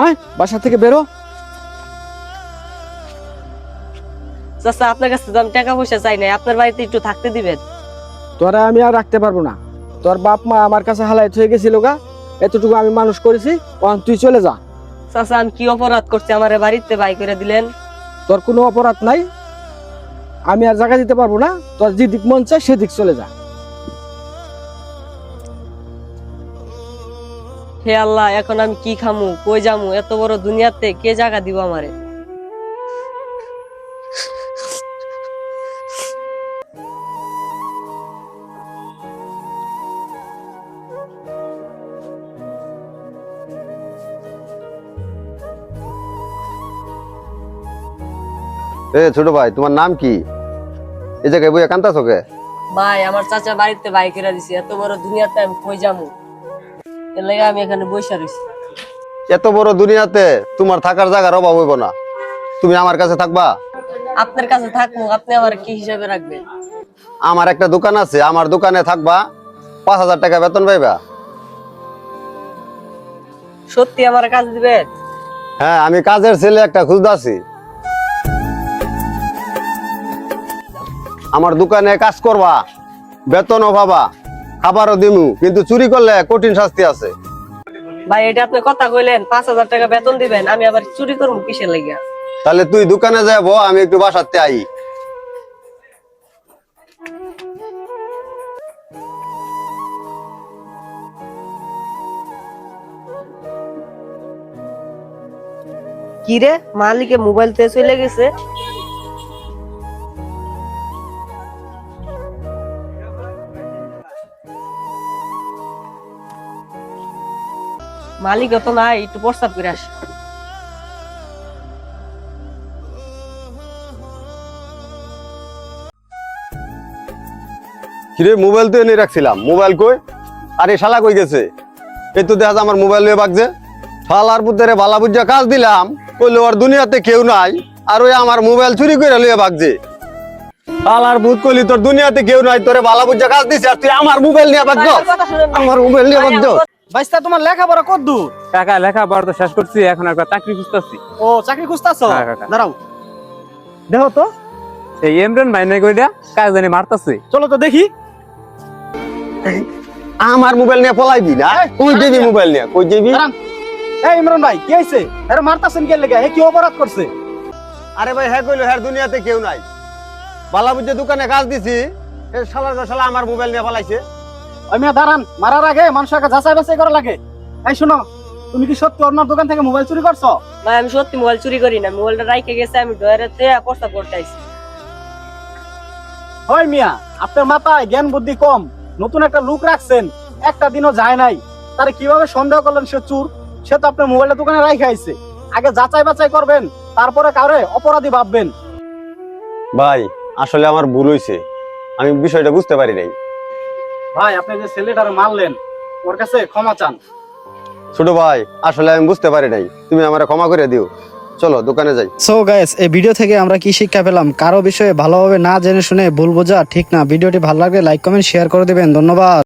আয় বাসা থেকে বেরো। চাচা আপনার কাছে তো আমি টাকা পয়সা চাই নাই, আপনার বাড়িতে একটু থাকতে দিবেন। তোরা আমি আর রাখতে পারবো না। তোর বাপ মা আমার কাছে হালাইত হয়ে গেছিল গা, এতটুকু আমি মানুষ করেছি, তুই চলে যা। চাচা আমি কি অপরাধ করছি আমার বাড়িতে বাই করে দিলেন? তোর কোনো অপরাধ নাই, আমি আর জায়গা দিতে পারবো না। তোর যেদিক মন চায় সেদিক চলে যা। হে আল্লাহ, এখন আমি কি খামু, কই যামু? এত বড় দুনিয়াতে কে জায়গা দিব আমারে? ছোট ভাই, তোমার নাম কি? এই জায়গায় বইয়া কান্তাছো কে? ভাই আমার চাচা বাড়িতে বাই করে দিছে, এত বড় দুনিয়াতে আমি কই যামু? এর লাগি আমি এখানে বইসা রইছি। এত বড় দুনিয়াতে তোমার থাকার জায়গার অভাব হইব না। তুমি আমার কাছে থাকবা। আপনার কাছে থাকবো, আপনি আমার কি হিসাবে রাখবেন? আমার একটা দোকান আছে, আমার দোকানে থাকবা, 5,000 টাকা বেতন পাইবা। সত্যি আমার কাজ দিবেন? হ্যাঁ, আমি কাজের ছেলে একটা খুঁজতাছি। আমার দোকানে কাজ করবা, বেতনও পাবা, খাবারও দিমু, কিন্তু চুরি করলে কঠিন শাস্তি আছে। ভাই এটা আপনি কথা কইলেন 5,000 টাকা বেতন দিবেন, আমি আবার চুরি করবো কিসের লাগিয়া? তাহলে তুই দোকানে যাবো, আমি একটু বাসাতে আই। কি রে, মালিকে মোবাইল তে চলে গেছে। মালিক তো নাই, একটু প্রস্তাব করে আসি। কিরে, মোবাইল তো এনে রাখছিলাম, মোবাইল কই? আরে শালা কই গেছে? এই তো দেখা যায় আমার মোবাইল নিয়ে বাগছে। শালার পুত্রে বালা বুঝা কাজ দিলাম, কইলো আর দুনিয়াতে কেউ নাই, আর ওই আমার মোবাইল চুরি করে লইয়া বাগছে। শালার ভূত কইলি তোর দুনিয়াতে কেউ নাই, তোরে বালা বুঝা কাজ দিছে, আর তুই আমার মোবাইল নিয়ে বাগছ। আমার মোবাইল নিয়ে বাগছ। বাইস্তা তোমার লেখাপড়া কত দূর? কাকা লেখাপড়া তো শেষ করছি, এখন একটা চাকরি খুঁজতেছি। ও চাকরি খুঁজতাছো? হ্যাঁ, কাকা। দাঁড়াও, দেখো তো। এই ইমরান ভাই নাই কইরা কাজ জানি মারতাছে। চলো তো দেখি। আমার মোবাইল নিয়ে পলাইবি না? কই দিবি মোবাইল নিয়ে? কই দিবি? দাঁড়ান। এই ইমরান ভাই, কি হইছে? আরে মারতাছেন কে লাগা? হে কি অপরাধ করছে? আরে ভাই, হ্যাঁ কইলো হ্যাঁ দুনিয়াতে কেউ নাই, বালা বুঝা দোকানে কাজ দিছি, এই শালা আমার মোবাইল নিয়ে পলাইছে। ওই মিয়া দাঁড়ান, মারার আগে মানুষকে যাচাই বাছাই করা লাগে। এই শুনো, তুমি কি সত্যি ওনার দোকান থেকে মোবাইল চুরি করছো? ভাই আমি সত্যি মোবাইল চুরি করি না, মোবাইলটা রাইখে গেছে, আমি ডয়ারেতে প্রস্তাব করতে আইছি। ওই মিয়া, আপনার মাথায় জ্ঞান বুদ্ধি কম। নতুন একটা লুক রাখছেন, একটা দিনও যায় নাই, তারে কিভাবে সন্দেহ করলেন সে চোর? সে তো আপনার মোবাইলটা দোকানে রাইখে আইছে। আগে যাচাই বাছাই করবেন, তারপরে কাউরে অপরাধী ভাববেন। ভাই আসলে আমার ভুল হইছে, আমি বিষয়টা বুঝতে পারি নাই। ভাই আপনি যে ছেলেটারে মারলেন, ওর কাছে ক্ষমা চান। ছোট ভাই, আসলে আমি বুঝতে পারি নাই, তুমি আমারে ক্ষমা করে দিও। চলো দোকানে যাই। সো গাইস, এই ভিডিও থেকে আমরা কি শিক্ষা পেলাম? কারো বিষয়ে ভালোভাবে না জেনে শুনে ভুল বোঝা ঠিক না। ভিডিওটি ভালো লাগলে লাইক কমেন্ট শেয়ার করে দিবেন। ধন্যবাদ।